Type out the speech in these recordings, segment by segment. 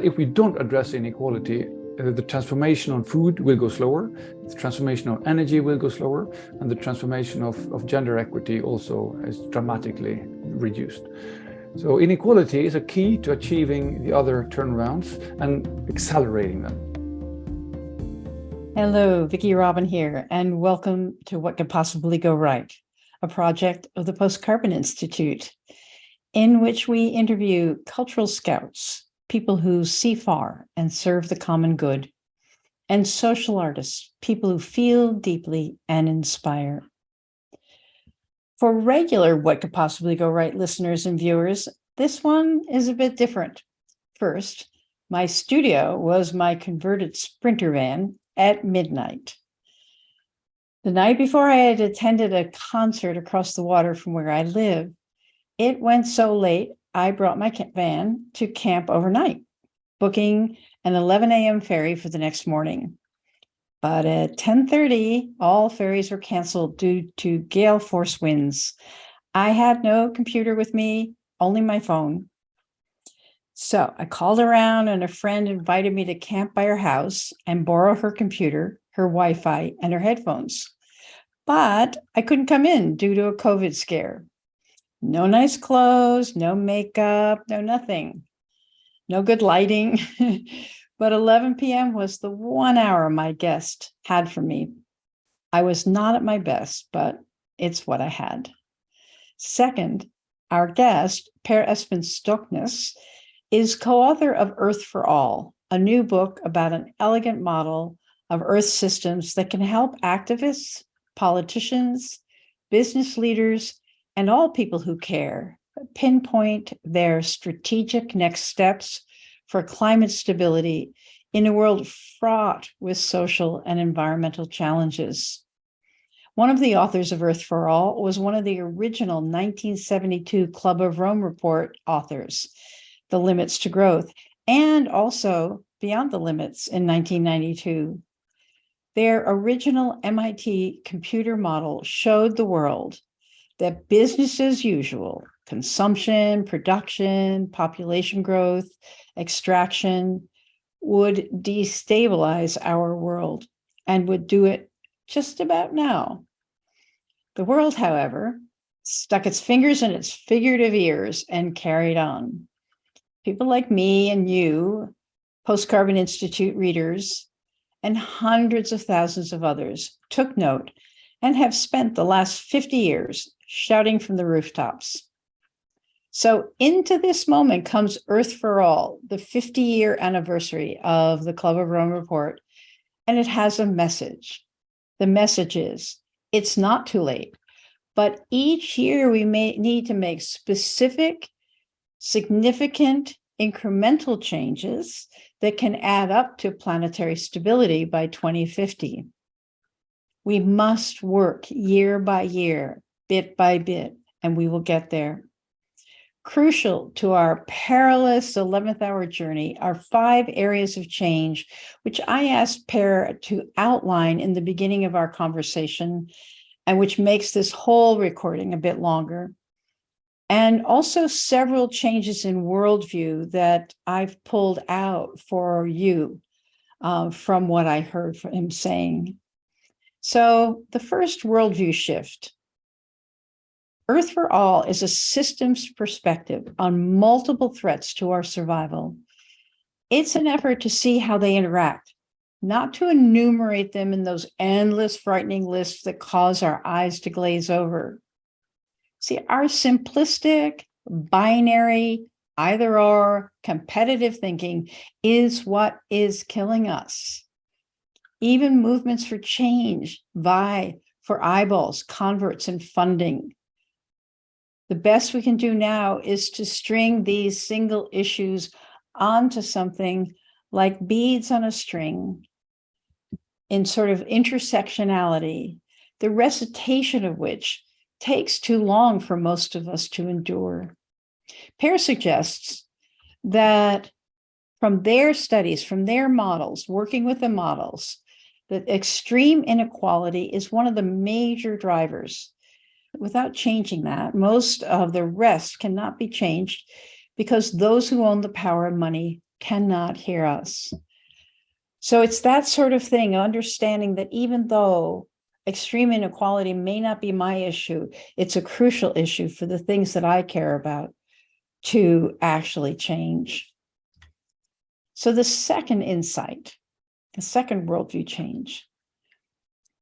If we don't address inequality, the transformation on food will go slower, the transformation of energy will go slower, and the transformation of gender equity also is dramatically reduced. So inequality is a key to achieving the other turnarounds and accelerating them. Hello, Vicki Robin here, and welcome to What Could Possibly Go Right, a project of the Post-Carbon Institute, in which we interview cultural scouts, people who see far and serve the common good, and social artists, people who feel deeply and inspire. For regular What Could Possibly Go Right listeners and viewers, this one is a bit different. First, my studio was my converted Sprinter van at midnight. The night before I had attended a concert across the water from where I live. It went so late, I brought my van to camp overnight, booking an 11 a.m. ferry for the next morning. But at 10:30, all ferries were canceled due to gale force winds. I had no computer with me, only my phone. So I called around and a friend invited me to camp by her house and borrow her computer, her Wi-Fi, and her headphones. But I couldn't come in due to a COVID scare. No nice clothes, no makeup, no nothing. No good lighting. But 11 p.m. was the 1 hour my guest had for me. I was not at my best, but it's what I had. Second, our guest, Espen Stoknes, is co-author of Earth for All, a new book about an elegant model of Earth systems that can help activists, politicians, business leaders, and all people who care pinpoint their strategic next steps for climate stability in a world fraught with social and environmental challenges. One of the authors of Earth for All was one of the original 1972 Club of Rome report authors, The Limits to Growth, and also Beyond the Limits in 1992. Their original MIT computer model showed the world that business as usual, consumption, production, population growth, extraction, would destabilize our world and would do it just about now. The world, however, stuck its fingers in its figurative ears and carried on. People like me and you, Post-Carbon Institute readers, and hundreds of thousands of others took note and have spent the last 50 years shouting from the rooftops. So into this moment comes Earth for All, the 50-year anniversary of the Club of Rome report, and it has a message. The message is, it's not too late, but each year we may need to make specific, significant, incremental changes that can add up to planetary stability by 2050. We must work year by year, bit by bit, and we will get there. Crucial to our perilous 11th hour journey are 5 areas of change, which I asked Per to outline in the beginning of our conversation, and which makes this whole recording a bit longer. And also several changes in worldview that I've pulled out for you from what I heard from him saying. So the first worldview shift. Earth for All is a systems perspective on multiple threats to our survival. It's an effort to see how they interact, not to enumerate them in those endless, frightening lists that cause our eyes to glaze over. See, our simplistic, binary, either-or, competitive thinking is what is killing us. Even movements for change vie for eyeballs, converts, and funding. The best we can do now is to string these single issues onto something like beads on a string in sort of intersectionality, the recitation of which takes too long for most of us to endure. Per suggests that from their studies, from their models, working with the models, that extreme inequality is one of the major drivers. Without changing that, most of the rest cannot be changed because those who own the power and money cannot hear us. So it's that sort of thing, understanding that even though extreme inequality may not be my issue, it's a crucial issue for the things that I care about to actually change. So the second insight, the second worldview change,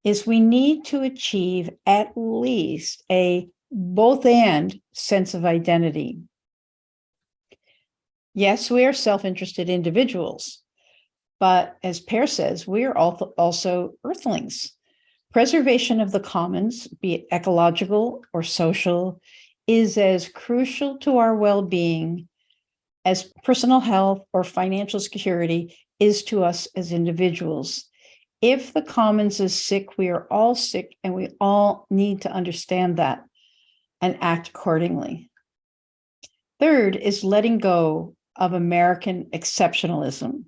is we need to achieve at least a both and sense of identity. Yes, we are self-interested individuals, but as Per says, we are also earthlings. Preservation of the commons, be it ecological or social, is as crucial to our well-being as personal health or financial security is to us as individuals. If the commons is sick, we are all sick, and we all need to understand that and act accordingly. Third is letting go of American exceptionalism.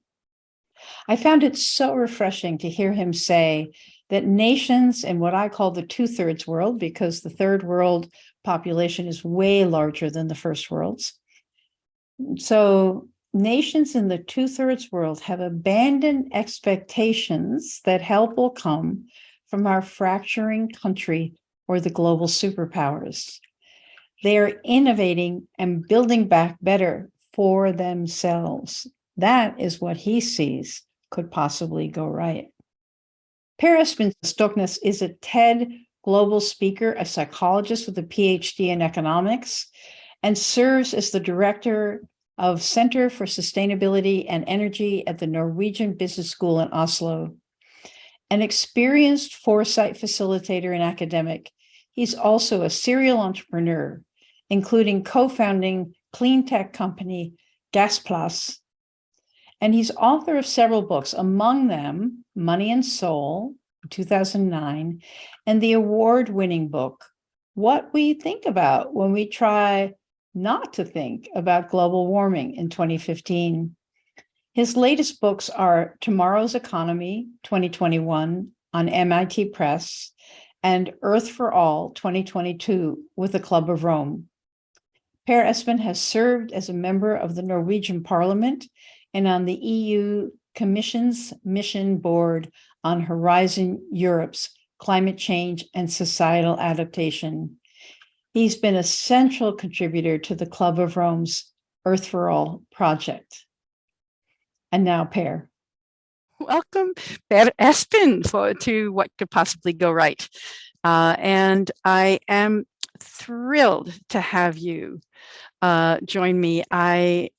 I found it so refreshing to hear him say that nations in what I call the two-thirds world, because the third world population is way larger than the first world's. So nations in the two-thirds world have abandoned expectations that help will come from our fracturing country or the global superpowers. They are innovating and building back better for themselves. That is what he sees could possibly go right. Per Espen Stoknes is a TED global speaker, a psychologist with a PhD in economics, and serves as the director of Center for Sustainability and Energy at the Norwegian Business School in Oslo. An experienced foresight facilitator and academic, he's also a serial entrepreneur, including co-founding clean tech company GasPlas. And he's author of several books, among them Money and Soul, 2009, and the award-winning book, What We Think About When We Try Not to Think About Global Warming, in 2015. His latest books are Tomorrow's Economy, 2021, on MIT Press, and Earth for All, 2022, with the Club of Rome. Per Espen has served as a member of the Norwegian Parliament and on the EU Commission's Mission Board on Horizon Europe's climate change and societal adaptation. He's been a central contributor to the Club of Rome's Earth for All project. And now, Per. Welcome, Per Espen, to What Could Possibly Go Right. And I am thrilled to have you join me. I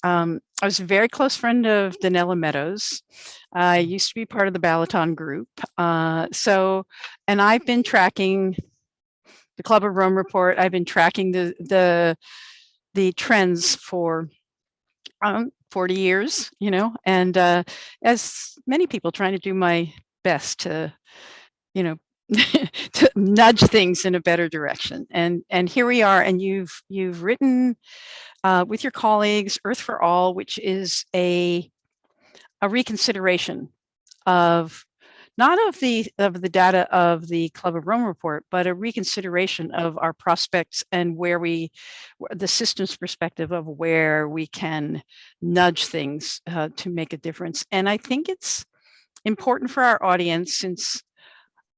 was a very close friend of Danella Meadows. I used to be part of the Balaton group. And I've been tracking the Club of Rome report. I've been tracking the trends for 40 years, and as many people, trying to do my best to, to nudge things in a better direction. And here we are, and you've written with your colleagues Earth for All, which is a reconsideration of not of the data of the Club of Rome report, but a reconsideration of our prospects and the systems perspective of where we can nudge things to make a difference. And I think it's important for our audience, since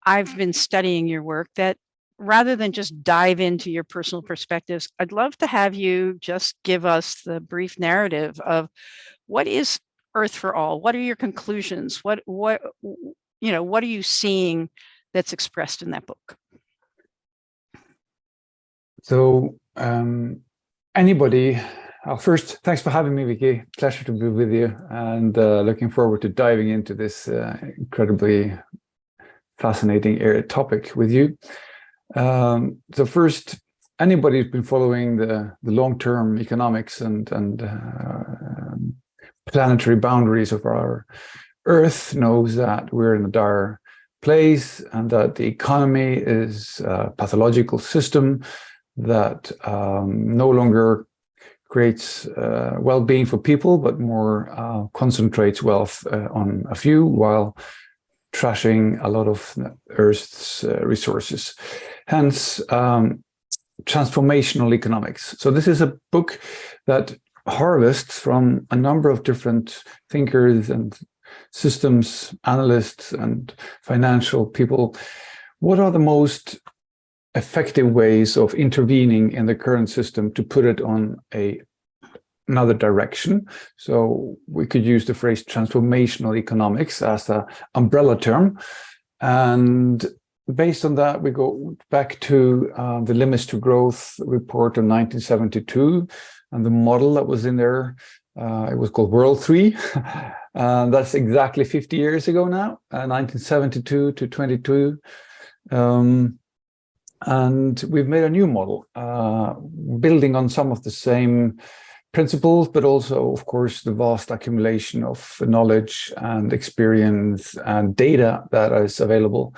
I've been studying your work, that rather than just dive into your personal perspectives, I'd love to have you just give us the brief narrative of what is Earth for All? What are your conclusions? What are you seeing that's expressed in that book? So first, thanks for having me, Vicky. Pleasure to be with you, and looking forward to diving into this incredibly fascinating topic with you. So first, anybody who's been following the long-term economics and planetary boundaries of our Earth knows that we're in a dire place, and that the economy is a pathological system that no longer creates well-being for people, but more concentrates wealth on a few, while trashing a lot of Earth's resources. Hence, transformational economics. So this is a book that harvests from a number of different thinkers and systems analysts and financial people. What are the most effective ways of intervening in the current system to put it on another direction? So we could use the phrase transformational economics as an umbrella term. And based on that, we go back to the Limits to Growth report of 1972 and the model that was in there. It was called World 3. That's exactly 50 years ago now, 1972 to 22. And we've made a new model, building on some of the same principles, but also, of course, the vast accumulation of knowledge and experience and data that is available.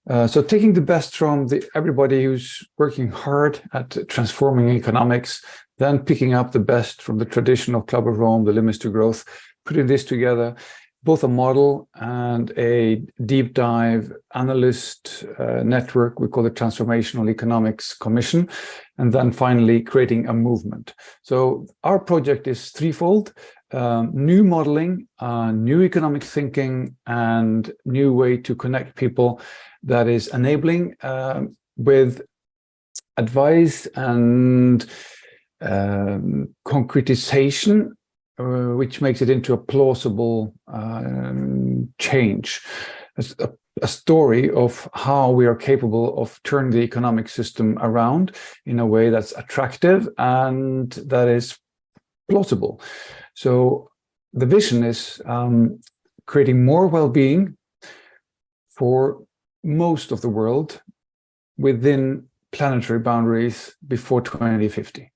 So taking the best from everybody who's working hard at transforming economics, then picking up the best from the traditional Club of Rome, the Limits to Growth, putting this together, both a model and a deep dive analyst network, we call it Transformational Economics Commission, and then finally creating a movement. So our project is threefold: new modeling, new economic thinking, and new way to connect people that is enabling with advice and concretization, which makes it into a plausible change, a story of how we are capable of turning the economic system around in a way that's attractive and that is plausible. So the vision is creating more well-being for most of the world within planetary boundaries before 2050.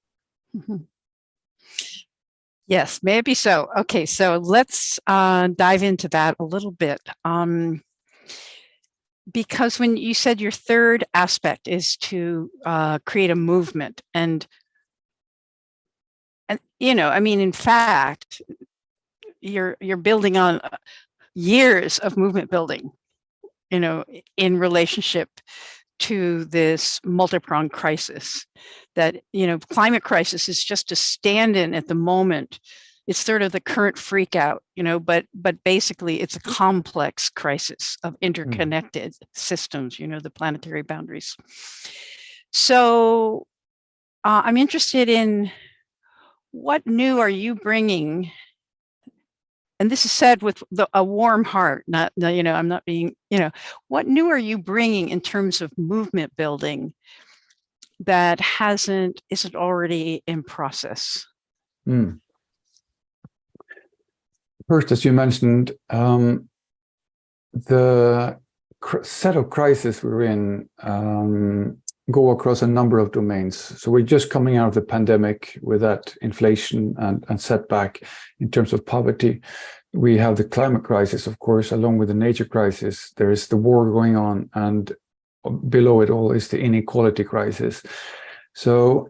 Mm-hmm. Yes, maybe so. Okay, so let's dive into that a little bit. Because when you said your third aspect is to create a movement, and you know, I mean, in fact, you're building on years of movement building, you know, in relationship to this multi-pronged crisis. That, you know, climate crisis is just a stand-in at the moment. It's sort of the current freak out, you know, but basically it's a complex crisis of interconnected systems, you know, the planetary boundaries. So I'm interested in what new are you bringing? And this is said with a warm heart, not, you know, I'm not being, you know, what new are you bringing in terms of movement building that isn't already in process? First, as you mentioned, the set of crises we're in go across a number of domains. So we're just coming out of the pandemic with that inflation and setback in terms of poverty. We have the climate crisis, of course, along with the nature crisis. There is the war going on, and below it all is the inequality crisis. So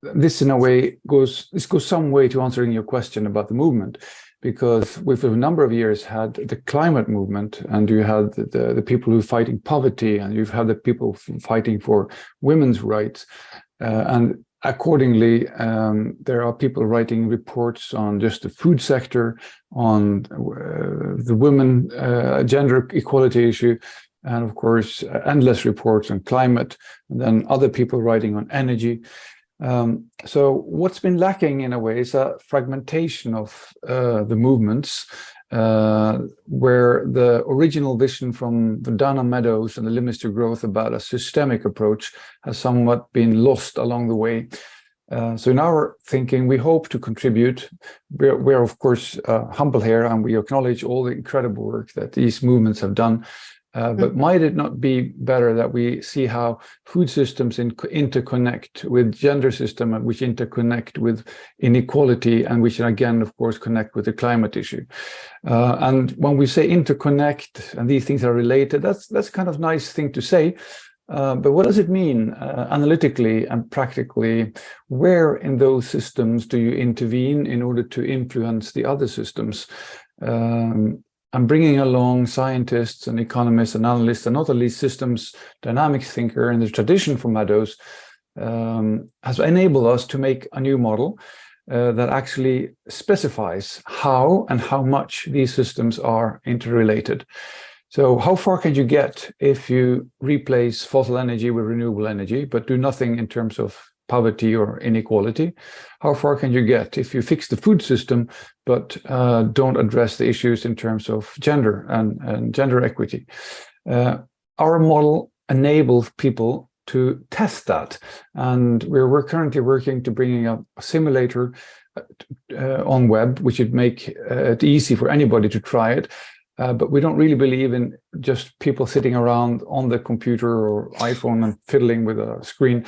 this, in a way, goes some way to answering your question about the movement, because we've for a number of years had the climate movement, and you had the people who are fighting poverty, and you've had the people fighting for women's rights, and accordingly, there are people writing reports on just the food sector, on the women gender equality issue, and of course, endless reports on climate, and then other people writing on energy. So what's been lacking in a way is a fragmentation of the movements, where the original vision from the Dana Meadows and the Limits to Growth about a systemic approach has somewhat been lost along the way. So in our thinking, we hope to contribute. We're of course humble here, and we acknowledge all the incredible work that these movements have done. But might it not be better that we see how food systems interconnect with gender system, and which interconnect with inequality, and which again, of course, connect with the climate issue? And when we say interconnect and these things are related, that's kind of nice thing to say. But what does it mean analytically and practically? Where in those systems do you intervene in order to influence the other systems? I'm bringing along scientists and economists and analysts, and not at least systems dynamics thinker in the tradition from Meadows, has enabled us to make a new model. that actually specifies how and how much these systems are interrelated. So how far can you get if you replace fossil energy with renewable energy, but do nothing in terms of poverty or inequality? How far can you get if you fix the food system, but don't address the issues in terms of gender and gender equity? Our model enables people to test that. And we're currently working to bringing up a simulator on web, which would make it easy for anybody to try it. But we don't really believe in just people sitting around on the computer or iPhone and fiddling with a screen.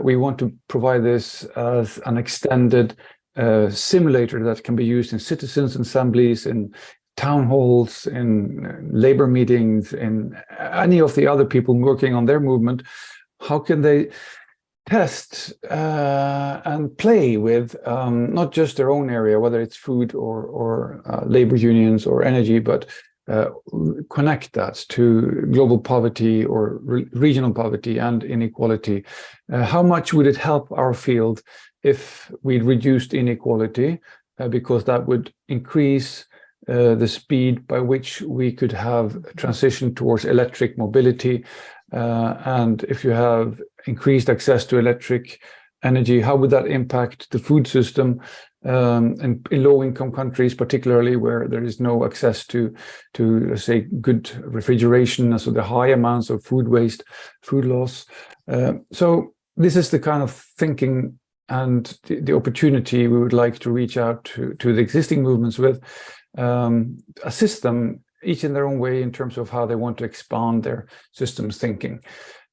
We want to provide this as an extended simulator that can be used in citizens' assemblies, in town halls, in labor meetings, in any of the other people working on their movement. How can they test and play with not just their own area, whether it's food or labor unions or energy, but connect that to global poverty or regional poverty and inequality? How much would it help our field if we reduced inequality, because that would increase the speed by which we could have transition towards electric mobility? And if you have increased access to electric energy, how would that impact the food system in low-income countries, particularly where there is no access to let's say, good refrigeration, so the high amounts of food waste, food loss? So this is the kind of thinking and the opportunity we would like to reach out to the existing movements with, assist them each in their own way in terms of how they want to expand their systems thinking.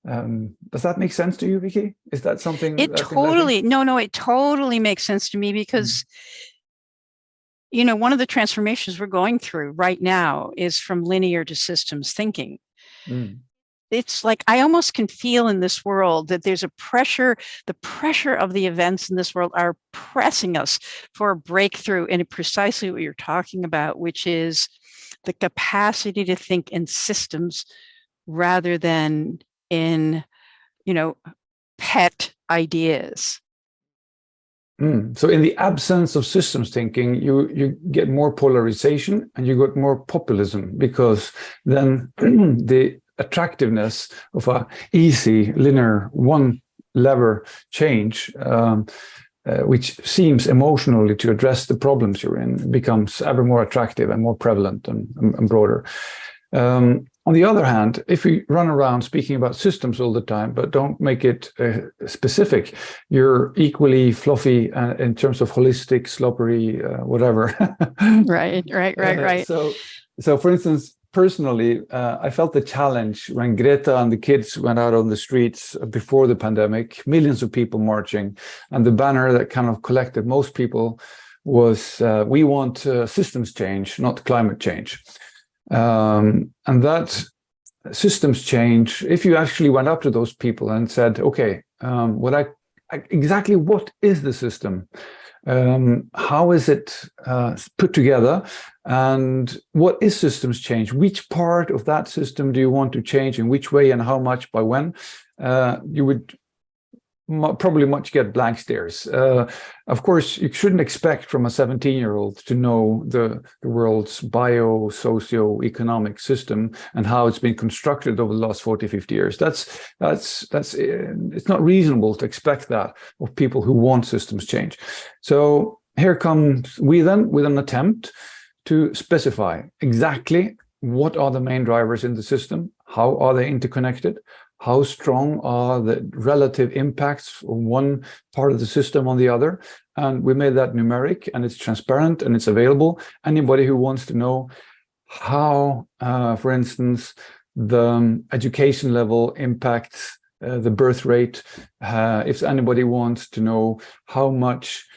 Does that make sense to you, Vicky? Is that something? It totally, no, it totally makes sense to me, because, you know, one of the transformations we're going through right now is from linear to systems thinking. It's like, I almost can feel in this world that there's a pressure, the pressure of the events in this world are pressing us for a breakthrough in precisely what you're talking about, which is the capacity to think in systems rather than in, you know, pet ideas. So in the absence of systems thinking, you get more polarization and you get more populism, because then the attractiveness of a easy, linear, one lever change, which seems emotionally to address the problems you're in, becomes ever more attractive and more prevalent and broader. On the other hand, if we run around speaking about systems all the time, but don't make it specific, you're equally fluffy in terms of holistic, sloppery, whatever. Right. So for instance, personally, I felt the challenge when Greta and the kids went out on the streets before the pandemic, millions of people marching, and the banner that kind of collected most people was, we want systems change, not climate change. And that systems change, if you actually went up to those people and said, okay, exactly what is the system? How is it put together? And what is systems change? Which part of that system do you want to change, in which way and how much, by when? You would probably much get blank stares. Of course, you shouldn't expect from a 17-year-old to know the world's socio-economic system and how it's been constructed over the last 40, 50 years. It's not reasonable to expect that of people who want systems change. So here comes we then with an attempt to specify exactly what are the main drivers in the system, how are they interconnected, how strong are the relative impacts of one part of the system on the other. And we made that numeric, and it's transparent and it's available. Anybody who wants to know how, for instance, the education level impacts the birth rate, if anybody wants to know how much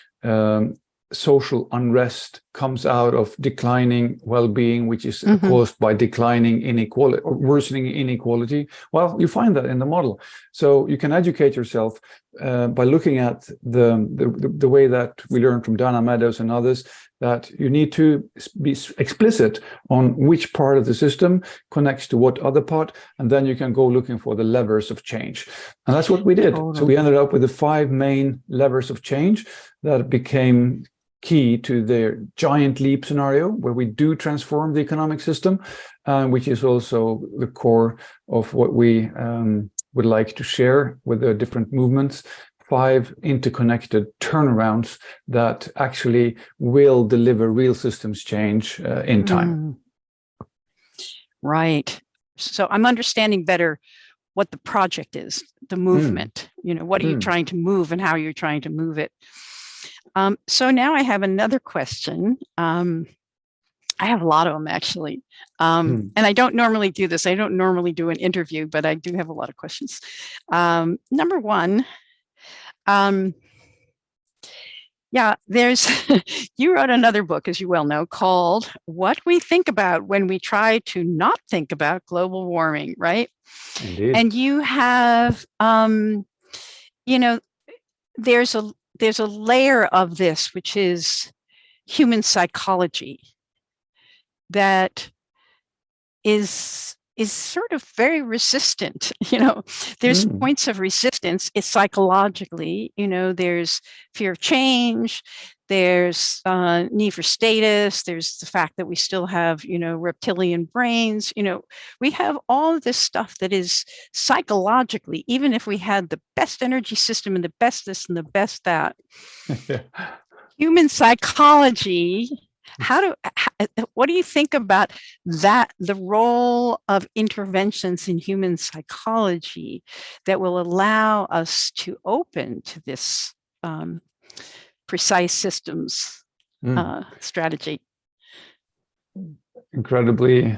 social unrest comes out of declining well-being, which is caused by declining inequality or worsening inequality, well, you find that in the model. So you can educate yourself by looking at the way that we learned from Dana Meadows and others, that you need to be explicit on which part of the system connects to what other part, and then you can go looking for the levers of change. And that's what we did. Totally. So we ended up with the 5 main levers of change, that became key to their giant leap scenario, where we do transform the economic system, which is also the core of what we would like to share with the different movements. 5 interconnected turnarounds that actually will deliver real systems change in time. Right. So I'm understanding better what the project is, the movement. What are you trying to move and how you're trying to move it. So now I have another question. I have a lot of them, actually. And I don't normally do this. I don't normally do an interview, but I do have a lot of questions. Number one, there's, you wrote another book, as you well know, called What We Think About When We Try to Not Think About Global Warming, right? Indeed. And you have, there's a layer of this, which is human psychology, that is sort of very resistant. There's points of resistance. It's psychologically, there's fear of change, there's need for status, there's the fact that we still have, reptilian brains. We have all of this stuff that is psychologically, even if we had the best energy system and the best this and the best that, human psychology. What do you think about that, the role of interventions in human psychology that will allow us to open to this precise systems strategy? Incredibly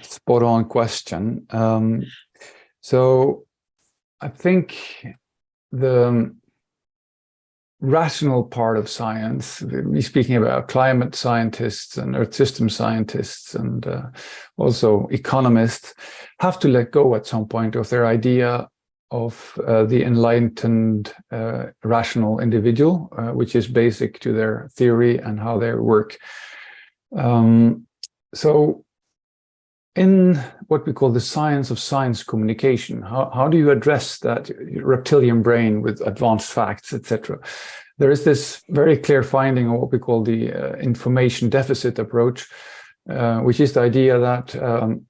spot on question. So I think the rational part of science, we're speaking about climate scientists and earth system scientists and also economists, have to let go at some point of their idea of the enlightened rational individual, which is basic to their theory and how they work. So in what we call the science of science communication, how do you address that reptilian brain with advanced facts, etc.? There is this very clear finding of what we call the information deficit approach, which is the idea that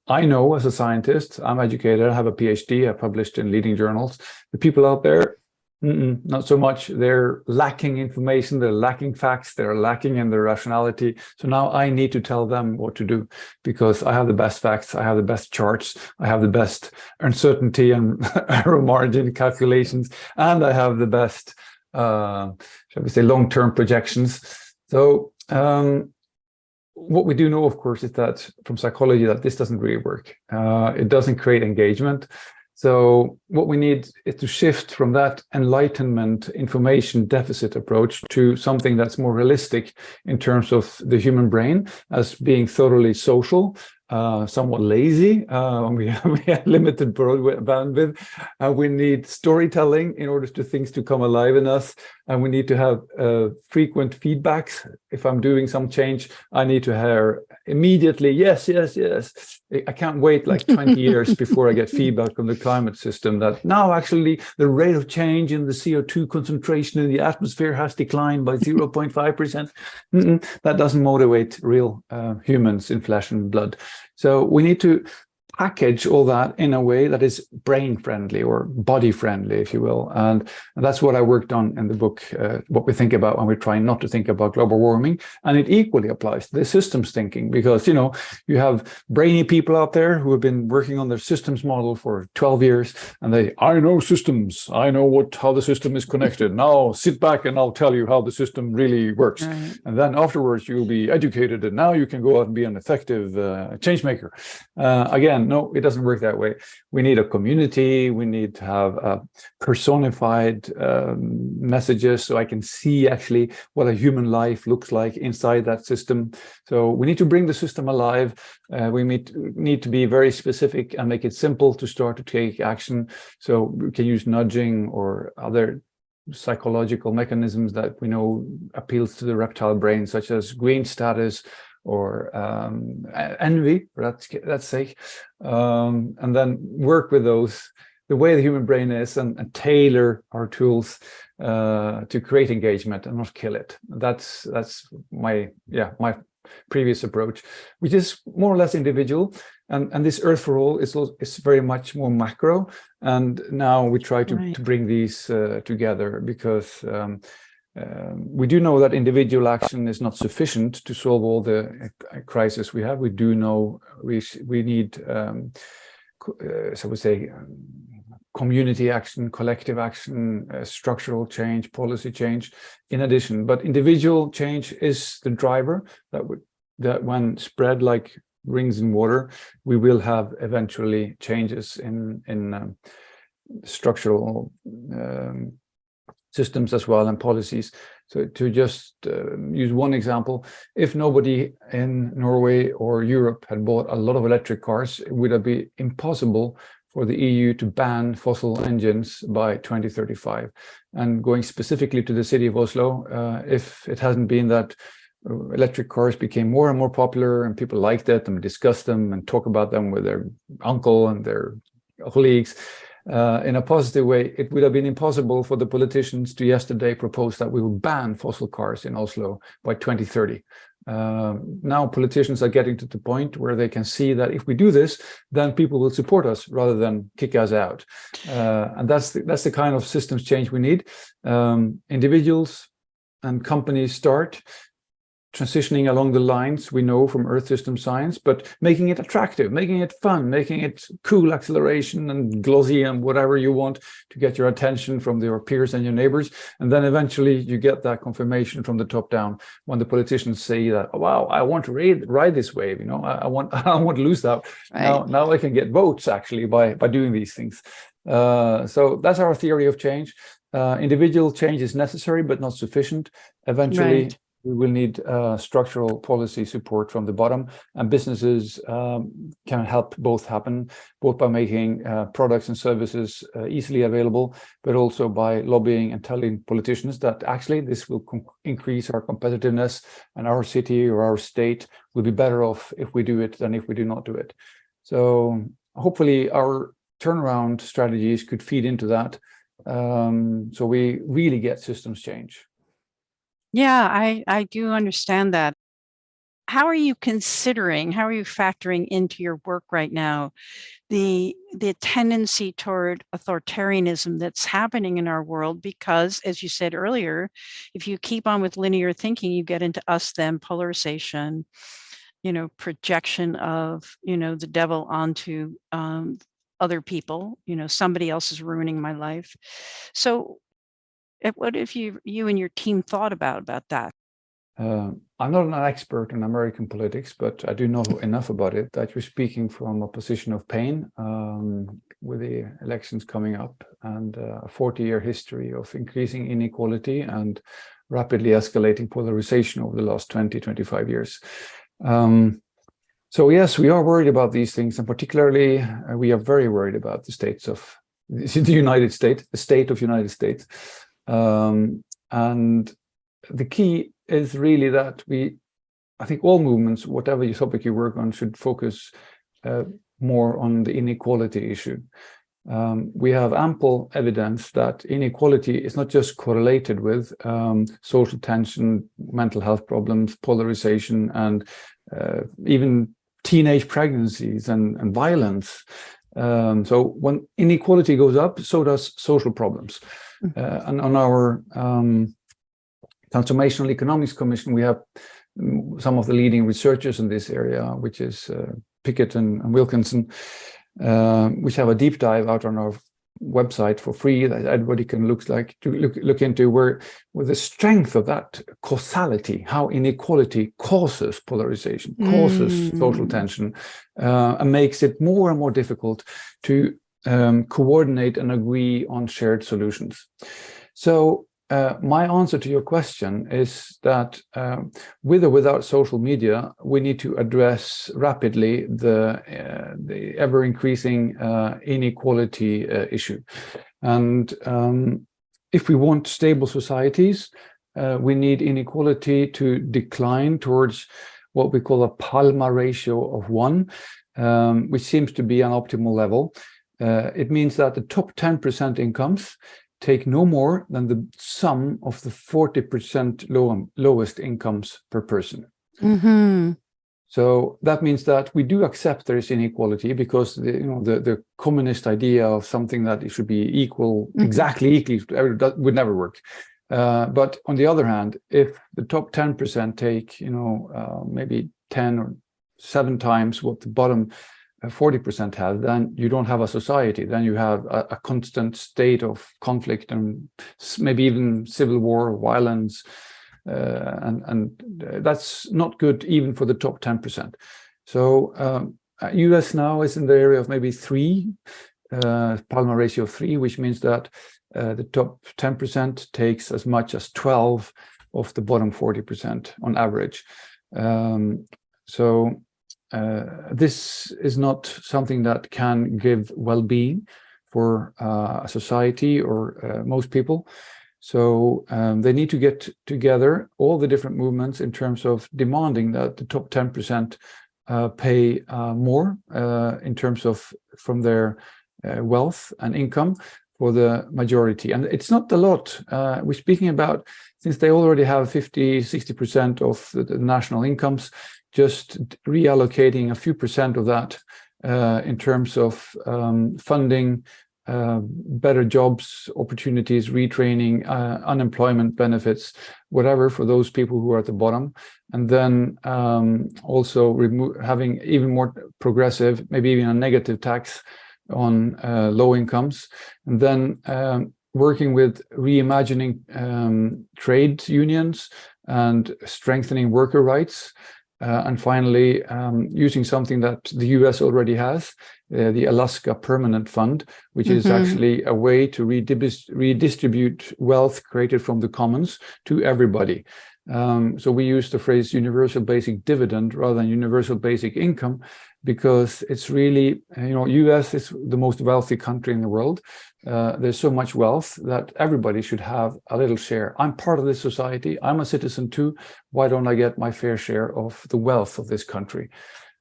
I know as a scientist, I'm educated, I have a PhD, I published in leading journals. The people out there, not so much. They're lacking information, they're lacking facts, they're lacking in their rationality. So now I need to tell them what to do, because I have the best facts, I have the best charts, I have the best uncertainty and error margin calculations, and I have the best, shall we say, long-term projections. So what we do know, of course, is that from psychology that this doesn't really work. It doesn't create engagement. So what we need is to shift from that enlightenment information deficit approach to something that's more realistic in terms of the human brain as being thoroughly social, somewhat lazy. We have limited bandwidth. We need storytelling in order for things to come alive in us. And we need to have frequent feedbacks. If I'm doing some change, I need to hear immediately, yes, yes, yes. I can't wait like 20 years before I get feedback from the climate system that now actually the rate of change in the CO2 concentration in the atmosphere has declined by 0.5%. That doesn't motivate real humans in flesh and blood. So we need to package all that in a way that is brain friendly or body friendly, if you will. And that's what I worked on in the book, what we think about when we're trying not to think about global warming. And it equally applies to the systems thinking, because, you have brainy people out there who have been working on their systems model for 12 years, and I know systems, I know how the system is connected. Now sit back and I'll tell you how the system really works. Right. And then afterwards you'll be educated, and now you can go out and be an effective change maker. Again, no, it doesn't work that way. We need a community. We need to have personified messages, so I can see actually what a human life looks like inside that system. So we need to bring the system alive. We need to be very specific and make it simple to start to take action. So we can use nudging or other psychological mechanisms that we know appeals to the reptile brain, such as green status, or envy, for that sake, and then work with those the way the human brain is and tailor our tools to create engagement and not kill it. That's my previous approach, which is more or less individual. And this Earth for All is very much more macro. And now we try to bring these together, because we do know that individual action is not sufficient to solve all the crises we have. We do know we need, so we say, community action, collective action, structural change, policy change in addition. But individual change is the driver that when spread like rings in water, we will have eventually changes in structural systems as well, and policies. So to just use one example, if nobody in Norway or Europe had bought a lot of electric cars, it would have been impossible for the EU to ban fossil engines by 2035. And going specifically to the city of Oslo, if it hasn't been that electric cars became more and more popular and people liked it and discussed them and talk about them with their uncle and their colleagues in a positive way, it would have been impossible for the politicians to yesterday propose that we will ban fossil cars in Oslo by 2030. Now politicians are getting to the point where they can see that if we do this, then people will support us rather than kick us out. And that's the kind of systems change we need. Individuals and companies start transitioning along the lines we know from Earth system science, but making it attractive, making it fun, making it cool acceleration and glossy and whatever you want to get your attention from your peers and your neighbors. And then eventually you get that confirmation from the top down when the politicians say that, oh, wow, I want to ride this wave, you know, I want to lose that. Right. Now I can get votes actually by doing these things. So that's our theory of change. Individual change is necessary, but not sufficient. Eventually, right, we will need structural policy support from the bottom, and businesses can help both happen, both by making products and services easily available, but also by lobbying and telling politicians that actually this will increase our competitiveness, and our city or our state will be better off if we do it than if we do not do it. So hopefully our turnaround strategies could feed into that, so we really get systems change. Yeah, I do understand that. How are you factoring into your work right now the tendency toward authoritarianism that's happening in our world? Because, as you said earlier, if you keep on with linear thinking, you get into us, them, polarization, projection of, the devil onto other people, somebody else is ruining my life. So what have you and your team thought about that? I'm not an expert in American politics, but I do know enough about it that you're speaking from a position of pain with the elections coming up and a 40-year history of increasing inequality and rapidly escalating polarization over the last 20-25 years. So yes, we are worried about these things, and particularly we are very worried about the state of United States. And the key is really that I think all movements, whatever topic you work on, should focus more on the inequality issue. We have ample evidence that inequality is not just correlated with social tension, mental health problems, polarization, and even teenage pregnancies and violence. So when inequality goes up, so does social problems. And on our Transformational Economics Commission, we have some of the leading researchers in this area, which is Pickett and Wilkinson, which have a deep dive out on our website for free that everybody can look into, where with the strength of that causality, how inequality causes polarization, causes social tension, and makes it more and more difficult to coordinate and agree on shared solutions. So my answer to your question is that with or without social media, we need to address rapidly the ever-increasing inequality issue. And if we want stable societies, we need inequality to decline towards what we call a Palma ratio of 1, which seems to be an optimal level. It means that the top 10% incomes take no more than the sum of the 40% lowest incomes per person. Mm-hmm. So that means that we do accept there is inequality, because the communist idea of something that it should be equal, exactly equal to everyone, that would never work. But on the other hand, if the top 10% take maybe 10 or 7 times what the bottom 40% have, then you don't have a society. Then you have a constant state of conflict and maybe even civil war, violence. And that's not good even for the top 10%. So US now is in the area of maybe 3, Palmer ratio of 3, which means that the top 10% takes as much as 12 of the bottom 40% on average. So this is not something that can give well-being for a society or most people. So they need to get together, all the different movements, in terms of demanding that the top 10% pay more in terms of from their wealth and income for the majority. And it's not a lot. We're speaking about, since they already have 50-60% of the national incomes, just reallocating a few percent of that in terms of funding better jobs, opportunities, retraining, unemployment benefits, whatever, for those people who are at the bottom. And then also having even more progressive, maybe even a negative tax on low incomes. And then working with reimagining trade unions and strengthening worker rights. And finally, using something that the US already has, the Alaska Permanent Fund, which is actually a way to redistribute wealth created from the commons to everybody. So we use the phrase universal basic dividend rather than universal basic income, because it's really, US is the most wealthy country in the world. There's so much wealth that everybody should have a little share. I'm part of this society. I'm a citizen too. Why don't I get my fair share of the wealth of this country?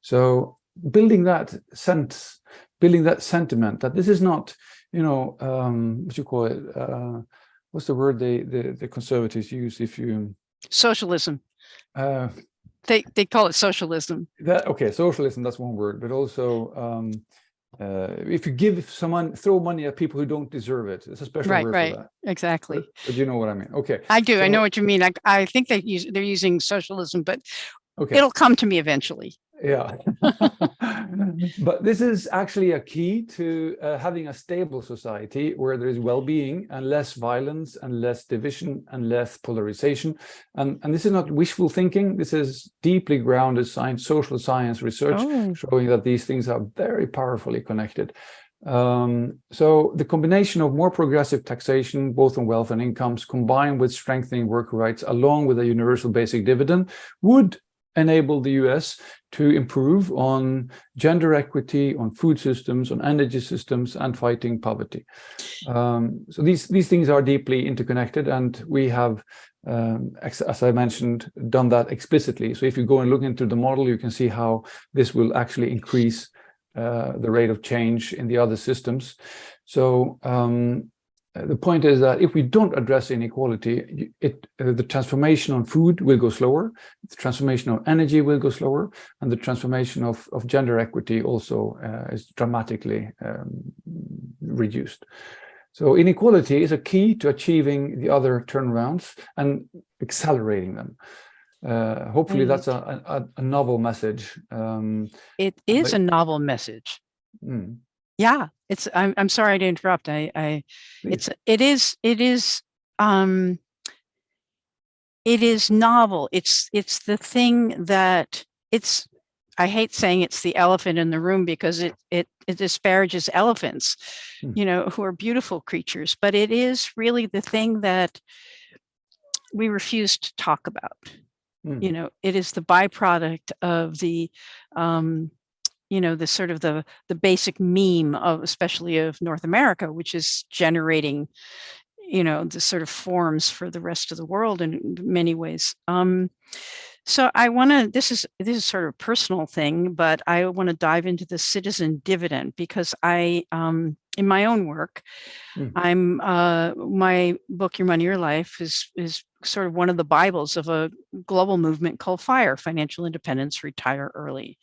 So building that sense, building that sentiment that this is not, what you call it? What's the word the conservatives use if you... Socialism. They call it socialism. Okay, socialism, that's one word, but also if you give someone, throw money at people who don't deserve it, it's a special word for that. Exactly. But you know what I mean. Okay. I do. I know what you mean. I think they're using socialism, but it'll come to me eventually. Yeah. But this is actually a key to having a stable society where there is well-being and less violence and less division and less polarization. And this is not wishful thinking. This is deeply grounded science, social science research, showing that these things are very powerfully connected. So the combination of more progressive taxation, both on wealth and incomes, combined with strengthening worker rights, along with a universal basic dividend, would enable the US to improve on gender equity, on food systems, on energy systems, and fighting poverty. So these things are deeply interconnected, and we have, as I mentioned, done that explicitly. So if you go and look into the model, you can see how this will actually increase the rate of change in the other systems. So the point is that if we don't address inequality, the transformation on food will go slower, the transformation of energy will go slower, and the transformation of gender equity also is dramatically reduced. So inequality is a key to achieving the other turnarounds and accelerating them. Hopefully that's a novel message. It is a novel message. Yeah, I'm sorry to interrupt. It is novel. It's the thing that I hate saying it's the elephant in the room, because it disparages elephants, who are beautiful creatures, but it is really the thing that we refuse to talk about. It is the byproduct of the the sort of the basic meme of, especially of North America, which is generating, the sort of forms for the rest of the world in many ways. So I want to, this is sort of a personal thing, but I want to dive into the citizen dividend because I, in my own work, I'm, my book, Your Money, Your Life is sort of one of the Bibles of a global movement called FIRE, Financial Independence, Retire Early.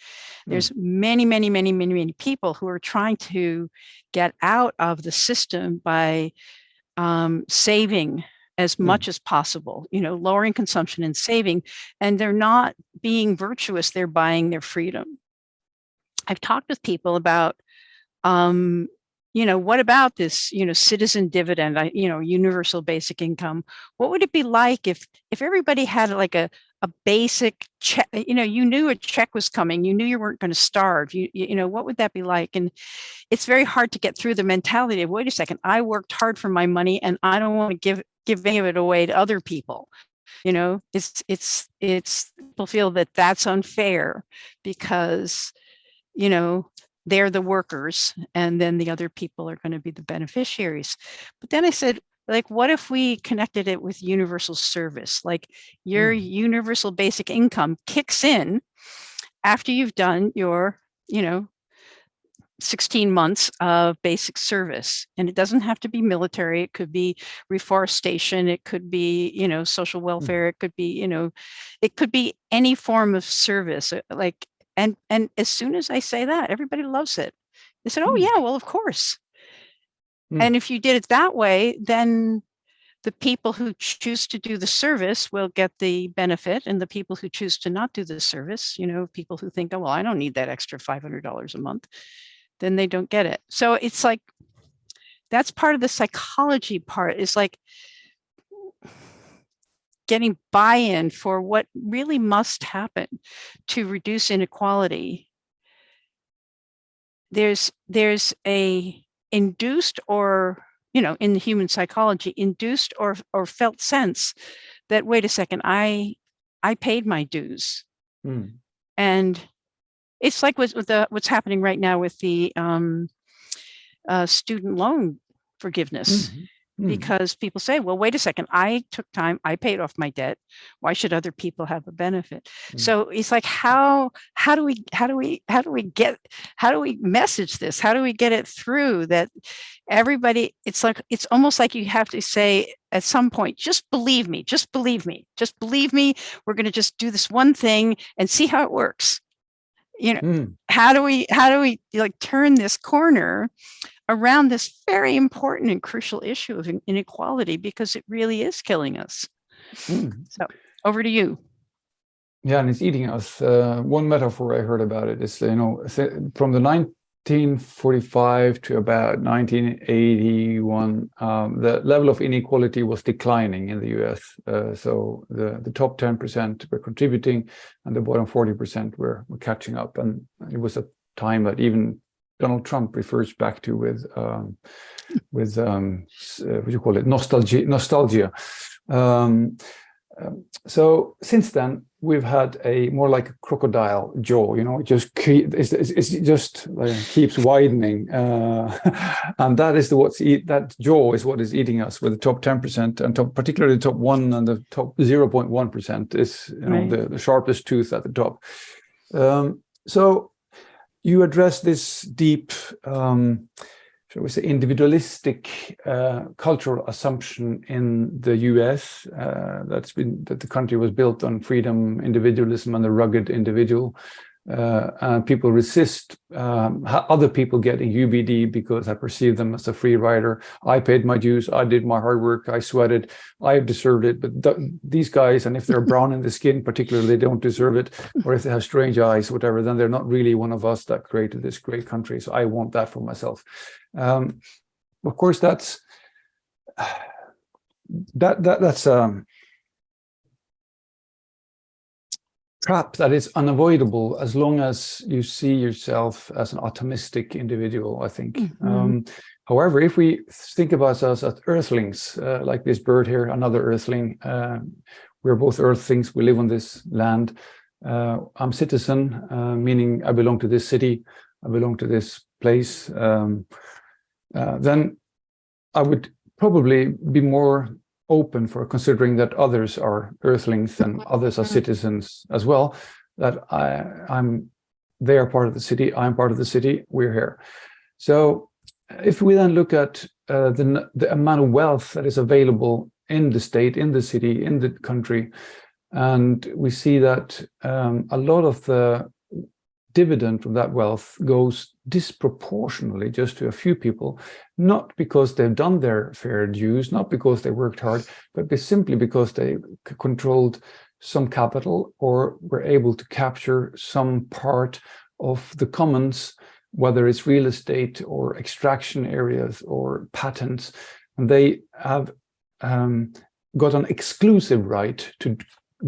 There's many people who are trying to get out of the system by saving as much as possible, lowering consumption and saving, and they're not being virtuous, they're buying their freedom. I've talked with people about, what about this, citizen dividend, universal basic income? What would it be like if everybody had like a basic check, you knew a check was coming, you knew you weren't going to starve, what would that be like? And it's very hard to get through the mentality of, wait a second, I worked hard for my money and I don't want to give any of it away to other people. It's people feel that that's unfair because, they're the workers and then the other people are going to be the beneficiaries. But then I said, like, what if we connected it with universal service? Like your universal basic income kicks in after you've done your, 16 months of basic service. And it doesn't have to be military. It could be reforestation. It could be, social welfare. It could be, it could be any form of service. Like, and as soon as I say that, everybody loves it. They said, oh yeah, well, of course. And if you did it that way, then the people who choose to do the service will get the benefit, and the people who choose to not do the service, people who think, oh, well, I don't need that extra $500 a month, then they don't get it. So it's like, that's part of the psychology part, is like getting buy-in for what really must happen to reduce inequality. There's a induced or, in the human psychology, induced or felt sense that, wait a second, I paid my dues. And it's like what's happening right now with the student loan forgiveness, because people say, well, wait a second, I took time, I paid off my debt. Why should other people have a benefit? So it's like, how do we message this? How do we get it through that everybody, it's almost like you have to say at some point, just believe me. We're going to just do this one thing and see how it works. How do we like turn this corner around this very important and crucial issue of inequality, because it really is killing us. So over to you. Yeah, and it's eating us. One metaphor I heard about it is, from the 1945 to about 1981, the level of inequality was declining in the US. So the top 10% were contributing and the bottom 40% were catching up. And it was a time that even Donald Trump refers back to with what do you call it, nostalgia. So since then we've had a more like a crocodile jaw. It just keeps widening, and that is that jaw is what is eating us. With the top 10% and particularly the top 1 and the top 0.1% is the sharpest tooth at the top. So you address this deep, shall we say, individualistic cultural assumption in the US that the country was built on freedom, individualism, and the rugged individual. And people resist other people getting UBD because I perceive them as a free rider. I paid my dues, I did my hard work, I sweated, I deserved it. But these guys, and if they're brown in the skin, particularly, they don't deserve it. Or if they have strange eyes, whatever, then they're not really one of us that created this great country. So I want that for myself. Of course, that's trap that is unavoidable as long as you see yourself as an atomistic individual, I think. However, if we think about us as earthlings, like this bird here, another earthling, we're both earthlings, we live on this land. I'm citizen, meaning I belong to this city, I belong to this place. Then I would probably be more open for considering that others are earthlings and others are citizens as well, that they are part of the city, I'm part of the city, we're here. So if we then look at the amount of wealth that is available in the state, in the city, in the country, and we see that a lot of the dividend from that wealth goes disproportionately just to a few people, not because they've done their fair dues, not because they worked hard, but simply because they controlled some capital or were able to capture some part of the commons, whether it's real estate or extraction areas or patents, and they have got an exclusive right to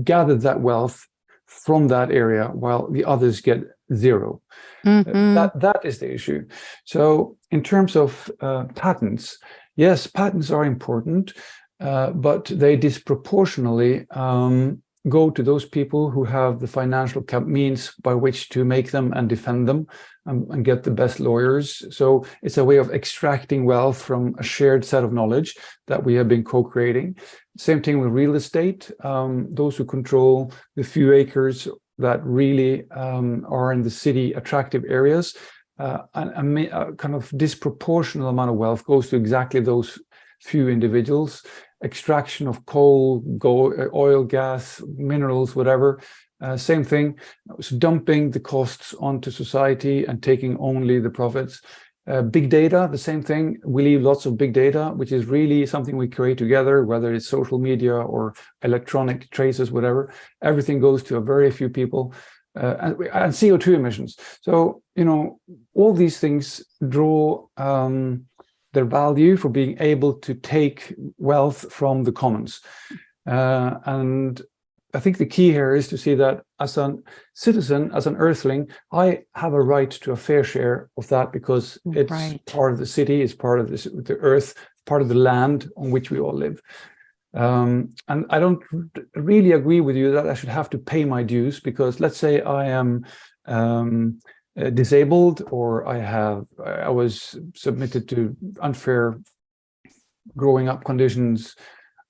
gather that wealth from that area while the others get zero. That is the issue. So in terms of patents, yes, patents are important, but they disproportionately go to those people who have the financial means by which to make them and defend them and get the best lawyers. So it's a way of extracting wealth from a shared set of knowledge that we have been co-creating. Same thing with real estate. Those who control the few acres that really are in the city attractive areas, a kind of disproportionate amount of wealth goes to exactly those few individuals. Extraction of coal, oil, gas, minerals, whatever. Same thing, so dumping the costs onto society and taking only the profits. Big data, the same thing. We leave lots of big data, which is really something we create together, whether it's social media or electronic traces, whatever. Everything goes to a very few people. And CO2 emissions. So, all these things draw their value for being able to take wealth from the commons. And I think the key here is to see that as a citizen, as an earthling, I have a right to a fair share of that because it's part of the city, it's part of the earth, part of the land on which we all live. And I don't really agree with you that I should have to pay my dues, because let's say I am disabled, or I was submitted to unfair growing up conditions.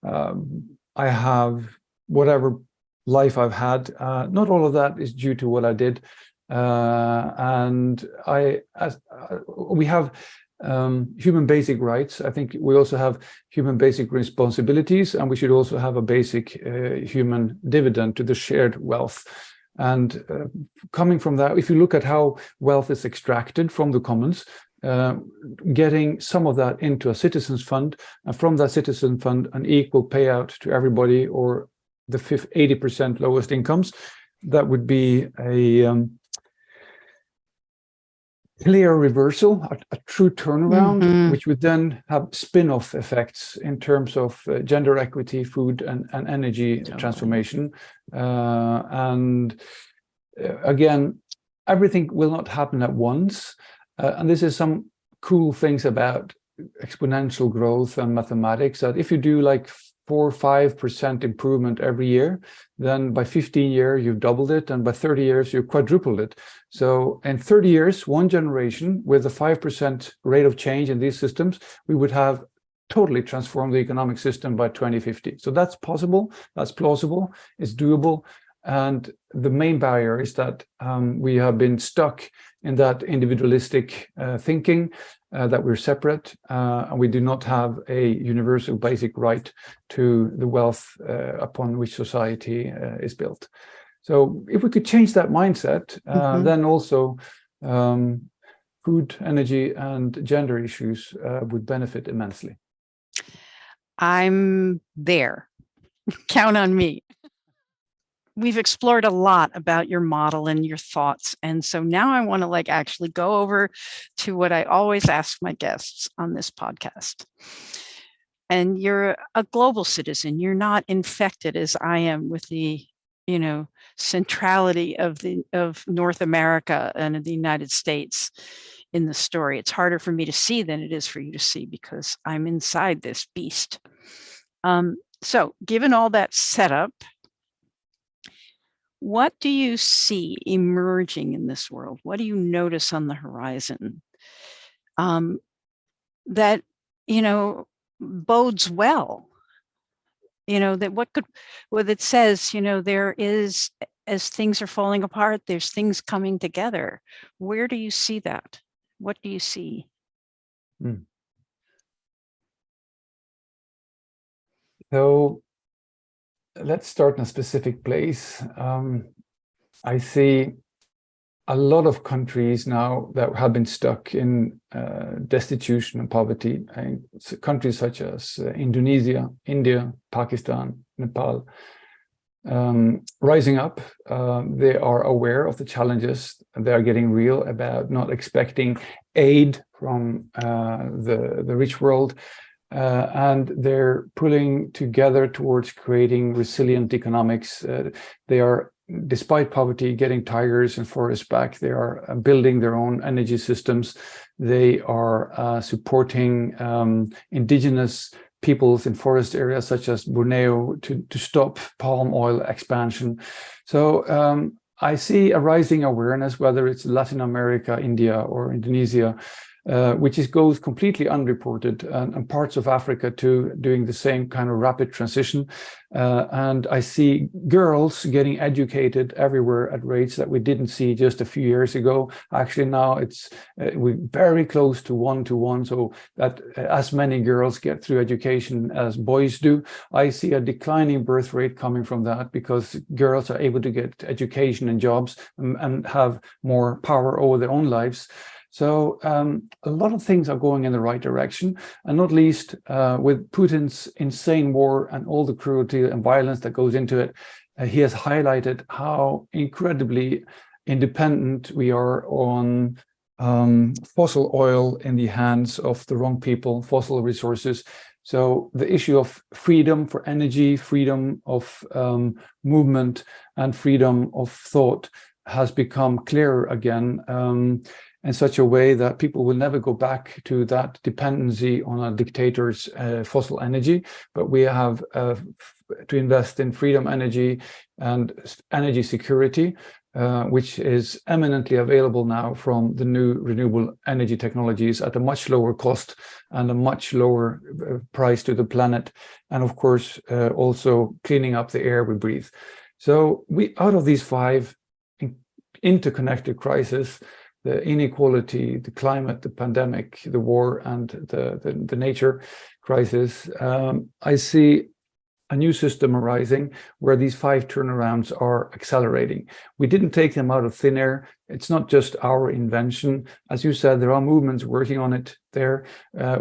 I have whatever life I've had. Not all of that is due to what I did, and we have human basic rights. I think we also have human basic responsibilities, and we should also have a basic human dividend to the shared wealth. And coming from that, if you look at how wealth is extracted from the commons, getting some of that into a citizens fund, and from that citizen fund an equal payout to everybody, or the 80% lowest incomes, that would be a clear reversal, a true turnaround, which would then have spin-off effects in terms of gender equity, food and energy transformation. And again, everything will not happen at once. And this is some cool things about exponential growth and mathematics, that if you do like 4 or 5% improvement every year, then by 15 years you've doubled it, and by 30 years you've quadrupled it. So in 30 years, one generation with a 5% rate of change in these systems, we would have totally transformed the economic system by 2050. So that's possible, that's plausible, it's doable. And the main barrier is that we have been stuck in that individualistic thinking, that we're separate, and we do not have a universal basic right to the wealth upon which society is built. So if we could change that mindset, then also food, energy, and gender issues would benefit immensely. I'm there. Count on me. We've explored a lot about your model and your thoughts. And so now I want to actually go over to what I always ask my guests on this podcast. And you're a global citizen. You're not infected as I am with the, centrality of North America and the United States in the story. It's harder for me to see than it is for you to see, because I'm inside this beast. So given all that setup, what do you see emerging in this world? What do you notice on the horizon that, bodes well that what it says, there is, as things are falling apart, there's things coming together. Where do you see that? What do you see? So let's start in a specific place. I see a lot of countries now that have been stuck in destitution and poverty. Countries such as Indonesia, India, Pakistan, Nepal, rising up. They are aware of the challenges. They are getting real about not expecting aid from the rich world. And they're pulling together towards creating resilient economics. They are, despite poverty, getting tigers and forests back. They are building their own energy systems. They are supporting indigenous peoples in forest areas such as Borneo to stop palm oil expansion. So I see a rising awareness, whether it's Latin America, India, or Indonesia, which goes completely unreported, and parts of Africa too, doing the same kind of rapid transition. And I see girls getting educated everywhere at rates that we didn't see just a few years ago. Actually, now we're very close to 1-to-1, so that as many girls get through education as boys do. I see a declining birth rate coming from that, because girls are able to get education and jobs and have more power over their own lives. So a lot of things are going in the right direction, and not least with Putin's insane war and all the cruelty and violence that goes into it. He has highlighted how incredibly independent we are on fossil oil in the hands of the wrong people, fossil resources. So the issue of freedom for energy, freedom of movement, and freedom of thought has become clearer again, in such a way that people will never go back to that dependency on a dictator's fossil energy, but we have to invest in freedom energy and energy security, which is eminently available now from the new renewable energy technologies at a much lower cost and a much lower price to the planet, and of course also cleaning up the air we breathe. So out of these 5 interconnected crises, the inequality, the climate, the pandemic, the war, and the nature crisis, I see a new system arising where these 5 turnarounds are accelerating. We didn't take them out of thin air. It's not just our invention. As you said, there are movements working on it there.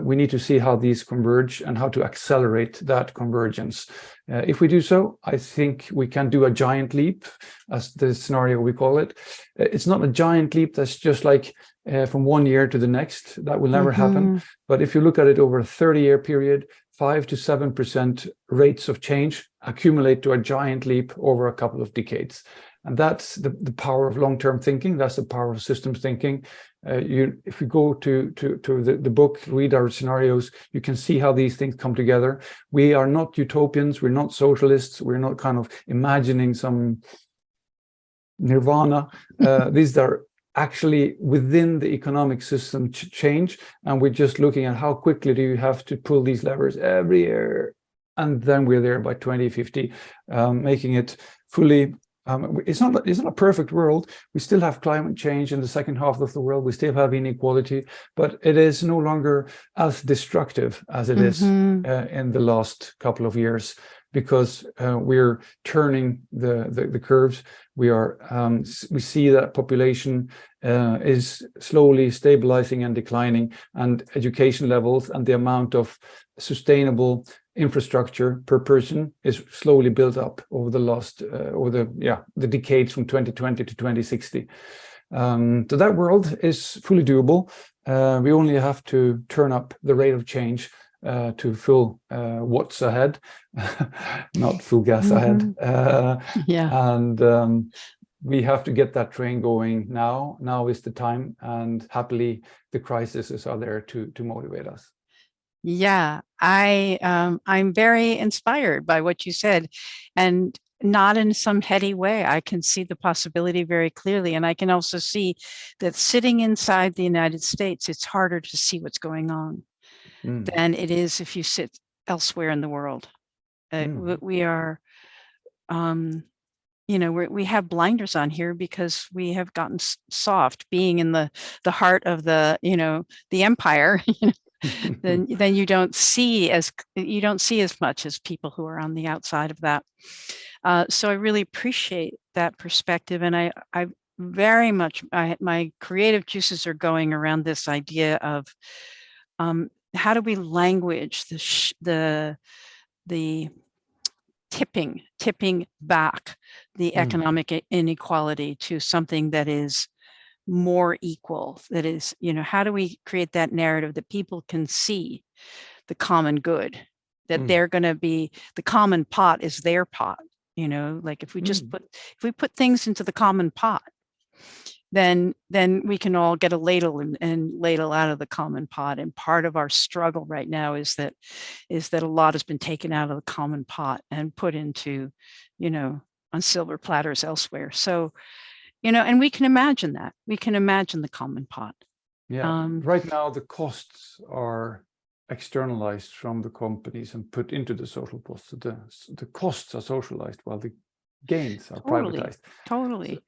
We need to see how these converge and how to accelerate that convergence. If we do so, I think we can do a giant leap, as the scenario we call it. It's not a giant leap that's just like from one year to the next. That will never happen. But if you look at it over a 30-year period, 5 to 7% rates of change accumulate to a giant leap over a couple of decades. And that's the power of long-term thinking. That's the power of systems thinking. If you go to the book, read our scenarios, you can see how these things come together. We are not utopians. We're not socialists. We're not kind of imagining some nirvana. These are actually within the economic system change, and we're just looking at how quickly do you have to pull these levers every year, and then we're there by 2050, making it fully. It's not a perfect world. We still have climate change in the second half of the world. We still have inequality, but it is no longer as destructive as it is in the last couple of years, because we're turning the curves. We see that population is slowly stabilizing and declining, and education levels and the amount of sustainable infrastructure per person is slowly built up over the last the decades from 2020 to 2060. So that world is fully doable. We only have to turn up the rate of change to full watts ahead, not full gas ahead. And we have to get that train going now. Now is the time, and happily the crises are there to motivate us. Yeah, I'm very inspired by what you said, and not in some heady way. I can see the possibility very clearly, and I can also see that sitting inside the United States, it's harder to see what's going on than it is if you sit elsewhere in the world. We are, we have blinders on here because we have gotten soft being in the heart of the empire. then you don't see as much as people who are on the outside of that. So I really appreciate that perspective, and I very much, my creative juices are going around this idea of how do we language the tipping back the economic inequality to something that is more equal. That is, how do we create that narrative that people can see the common good, that they're going to be, the common pot is their pot. Like if we just put things into the common pot, then we can all get a ladle and ladle out of the common pot. And part of our struggle right now is that a lot has been taken out of the common pot and put into, on silver platters elsewhere. So, and we can imagine that. We can imagine the common pot. Yeah. Right now, the costs are externalized from the companies and put into the social post. So the costs are socialized while the gains are privatized. Totally.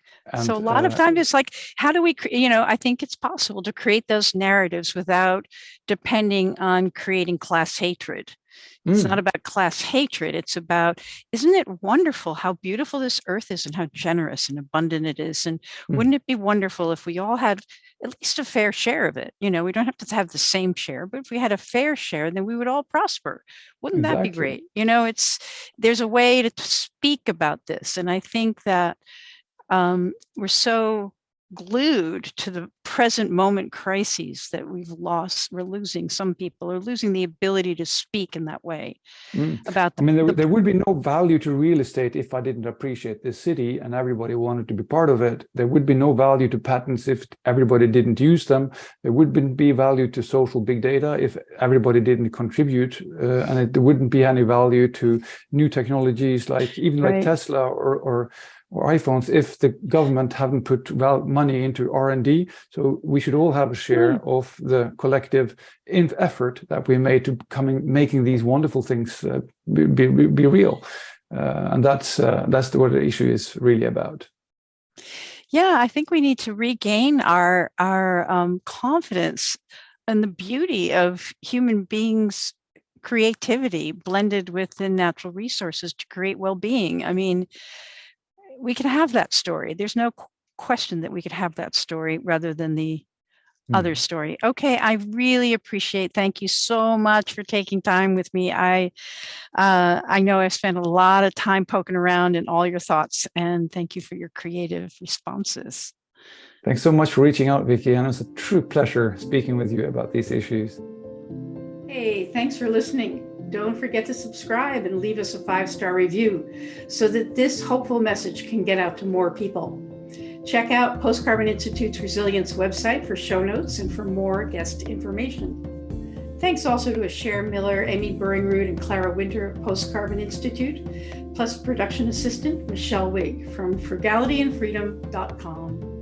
So a lot of times it's like, how do we, I think it's possible to create those narratives without depending on creating class hatred. It's not about class hatred. It's about, isn't it wonderful how beautiful this earth is and how generous and abundant it is? And wouldn't it be wonderful if we all had at least a fair share of it? We don't have to have the same share, but if we had a fair share, then we would all prosper. Wouldn't that be great? There's a way to speak about this. And I think that we're so glued to the present moment crises that we're losing, some people are losing the ability to speak in that way about there would be no value to real estate if I didn't appreciate this city and everybody wanted to be part of it. There would be no value to patents if everybody didn't use them. There wouldn't be value to social big data if everybody didn't contribute, and there wouldn't be any value to new technologies like Tesla or iPhones if the government haven't put money into R&D. So we should all have a share of the collective effort that we made to making these wonderful things be real. And that's what the issue is really about. Yeah, I think we need to regain our confidence in the beauty of human beings' creativity blended with the natural resources to create well-being. I mean, we can have that story. There's no question that we could have that story rather than the other story. Okay, I really appreciate. Thank you so much for taking time with me. I know I've spent a lot of time poking around in all your thoughts, and thank you for your creative responses. Thanks so much for reaching out, Vicky, and it's a true pleasure speaking with you about these issues. Hey, thanks for listening. Don't forget to subscribe and leave us a 5-star review so that this hopeful message can get out to more people. Check out Post-Carbon Institute's Resilience website for show notes and for more guest information. Thanks also to Asher Miller, Amy Burringrud, and Clara Winter of Post-Carbon Institute, plus production assistant Michelle Wigg from frugalityandfreedom.com.